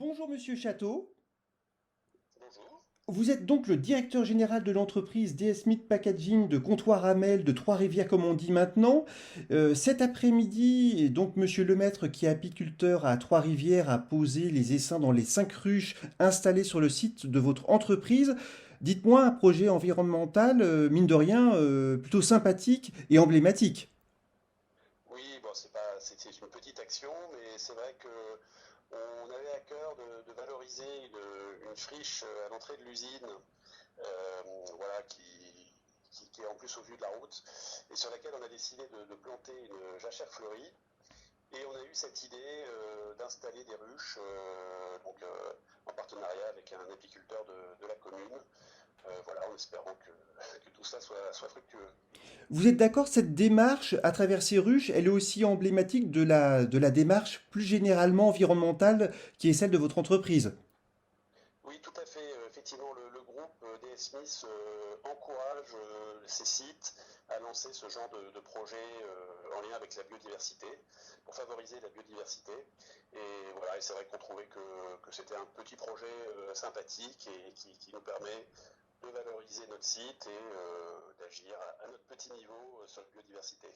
Bonjour Monsieur Château, Bonjour. vous êtes donc le directeur général de l'entreprise DS Smith Packaging de Comptoir-Hamel de Trois-Rivières comme on dit maintenant. Cet après-midi, et donc Monsieur Lemaître qui est apiculteur à Trois-Rivières a posé les essaims dans les 5 ruches installées sur le site de votre entreprise. Dites-moi un projet environnemental, mine de rien, plutôt sympathique et emblématique. Oui, bon, c'est une petite action, mais c'est vrai que on avait à cœur de valoriser une friche à l'entrée de l'usine, voilà, qui est en plus au vu de la route, et sur laquelle on a décidé de planter une jachère fleurie. Et on a eu cette idée d'installer des ruches, en partenariat avec un apiculteur de la commune, voilà, en espérant que tout ça soit fructueux. Vous êtes d'accord, cette démarche à travers ces ruches, elle est aussi emblématique de la démarche plus généralement environnementale qui est celle de votre entreprise. Oui, tout à fait. Effectivement, le groupe DS Smith encourage ses sites à lancer ce genre de projet en lien avec la biodiversité, pour favoriser la biodiversité. Et voilà, et c'est vrai qu'on trouvait que c'était un petit projet sympathique et qui nous permet de valoriser notre site et d'agir à notre petit niveau sur la biodiversité.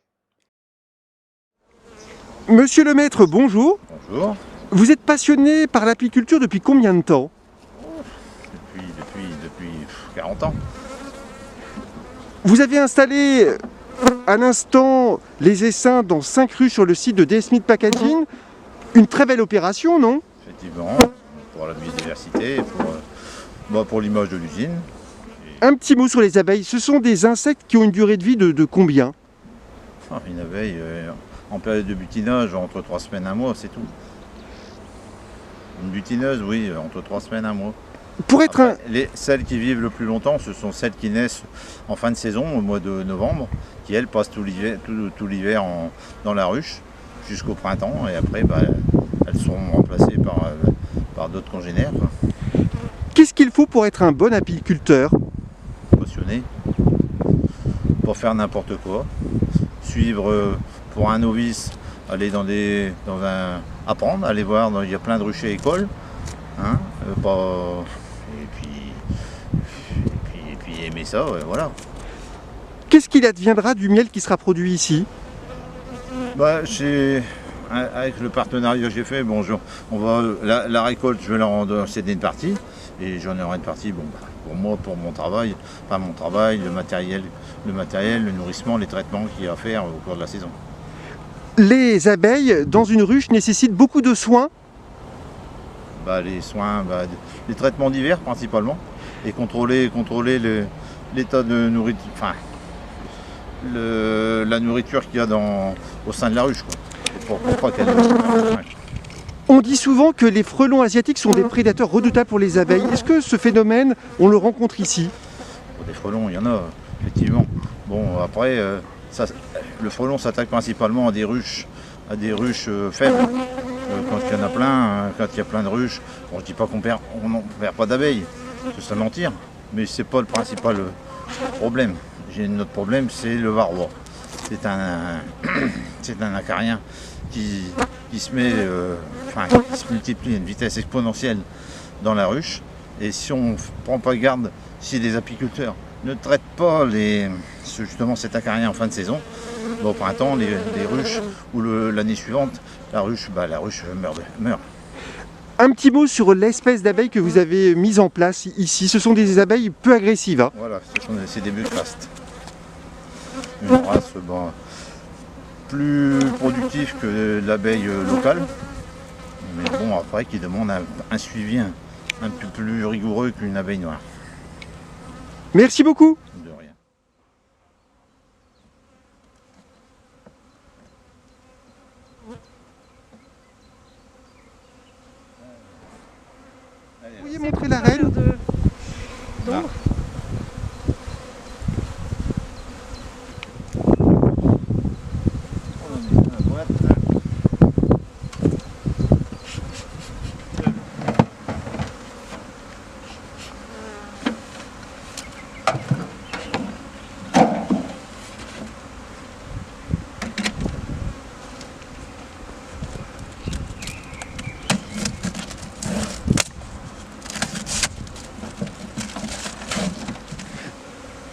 Monsieur le maître, bonjour. Bonjour. Vous êtes passionné par l'apiculture depuis combien de temps? Depuis 40 ans. Vous avez installé à l'instant les essaims dans 5 rues sur le site de DS Smith Packaging. Une très belle opération, non? Effectivement, pour la biodiversité, pour l'image de l'usine. Un petit mot sur les abeilles. Ce sont des insectes qui ont une durée de vie de combien? Une abeille en période de butinage, entre 3 semaines et un mois, c'est tout. Une butineuse, oui, entre 3 semaines et un mois. Pour être Après, celles qui vivent le plus longtemps, ce sont celles qui naissent en fin de saison, au mois de novembre, qui elles passent tout l'hiver dans la ruche jusqu'au printemps, et après elles seront remplacées par d'autres congénères, quoi. Qu'est-ce qu'il faut pour être un bon apiculteur? Passionné, pour faire n'importe quoi, suivre pour un novice, aller apprendre, aller voir, il y a plein de ruchers écoles, hein, et puis aimer ça, voilà. Qu'est-ce qu'il adviendra du miel qui sera produit ici? Avec le partenariat que j'ai fait, la récolte, je vais leur en céder une partie, et j'en aurai une partie, pour moi, pour mon travail, le matériel, le nourrissement, les traitements qu'il y a à faire au cours de la saison. Les abeilles dans une ruche nécessitent beaucoup de soins. Les soins, les traitements divers principalement, et contrôler l'état de nourriture, la nourriture qu'il y a au sein de la ruche, quoi. Pour pas qu'elle. On dit souvent que les frelons asiatiques sont des prédateurs redoutables pour les abeilles. Est-ce que ce phénomène, on le rencontre ici? Des frelons, il y en a, effectivement. Bon, après, le frelon s'attaque principalement à des ruches faibles. Quand il y en a plein, quand il y a plein de ruches, bon, je dis pas qu'on n'en perd pas d'abeilles, ce serait mentir, mais c'est pas le principal problème. Notre problème, c'est le varroa. C'est un acarien qui se qui se multiplie à une vitesse exponentielle dans la ruche. Et si on ne prend pas garde, si les apiculteurs ne traitent pas justement cet acarien en fin de saison, au printemps, les ruches, ou l'année suivante, la ruche meurt. Un petit mot sur l'espèce d'abeilles que vous avez mise en place ici. Ce sont des abeilles peu agressives, hein. Voilà, c'est des bucrastes. Une race plus productive que l'abeille locale, mais bon, après, qui demande un suivi un peu plus rigoureux qu'une abeille noire. Merci beaucoup. De rien. Vous pourriez montrer la reine? D'ombre.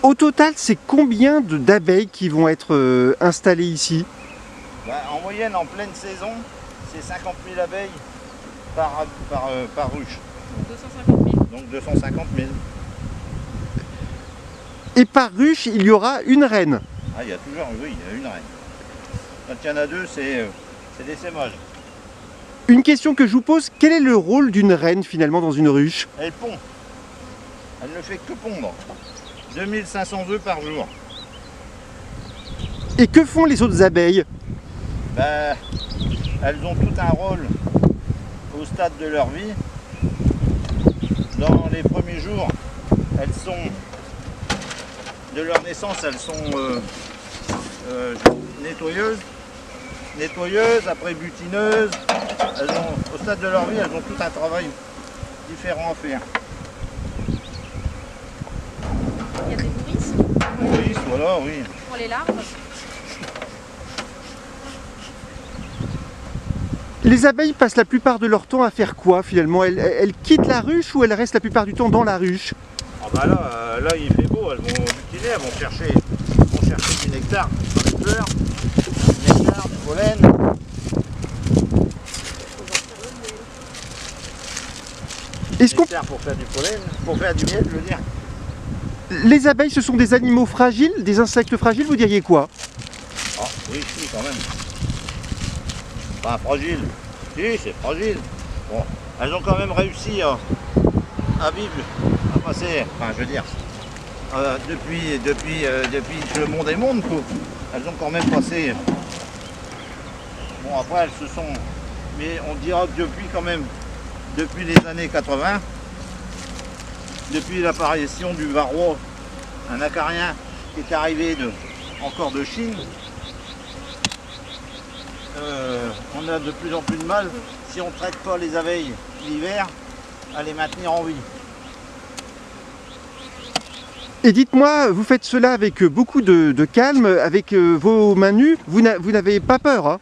Au total, c'est combien d'abeilles qui vont être installées ici? En moyenne, en pleine saison, c'est 50 000 abeilles par ruche. 250 000. Donc 250 000. Et par ruche, il y aura une reine. Ah, il y a toujours, oui, il y a une reine. Quand il y en a deux, c'est des sémages. Une question que je vous pose, quel est le rôle d'une reine finalement dans une ruche? Elle pond. Elle ne fait que pondre. 2500 œufs par jour. Et que font les autres abeilles? Ben, elles ont tout un rôle au stade de leur vie. Dans les premiers jours, elles sont, de leur naissance, elles sont nettoyeuses, après butineuses. Au stade de leur vie, elles ont tout un travail différent à faire. Il y a des nourrices Oui, voilà, oui. pour les larves. Les abeilles passent la plupart de leur temps à faire quoi finalement? Elles quittent la ruche ou elles restent la plupart du temps dans la ruche? Ah bah là il fait beau, elles vont butiner, elles vont chercher du nectar dans les fleurs, du nectar, du pollen. Est-ce qu'on... Nectar pour faire du pollen, pour faire du miel, je veux dire. Les abeilles, ce sont des animaux fragiles, des insectes fragiles, vous diriez quoi? Ah oui, si, quand même. Pas fragile. Si, c'est fragile. Bon, elles ont quand même réussi à vivre, à passer, enfin je veux dire, depuis que le monde est monde, quoi. Elles ont quand même passé. Bon, après elles se sont, mais on dira que depuis quand même, depuis les années 80, depuis l'apparition du varroa, un acarien qui est arrivé encore de Chine, on a de plus en plus de mal, si on ne traite pas les abeilles l'hiver, à les maintenir en vie. Et dites-moi, vous faites cela avec beaucoup de calme, avec vos mains nues, vous n'avez pas peur, hein?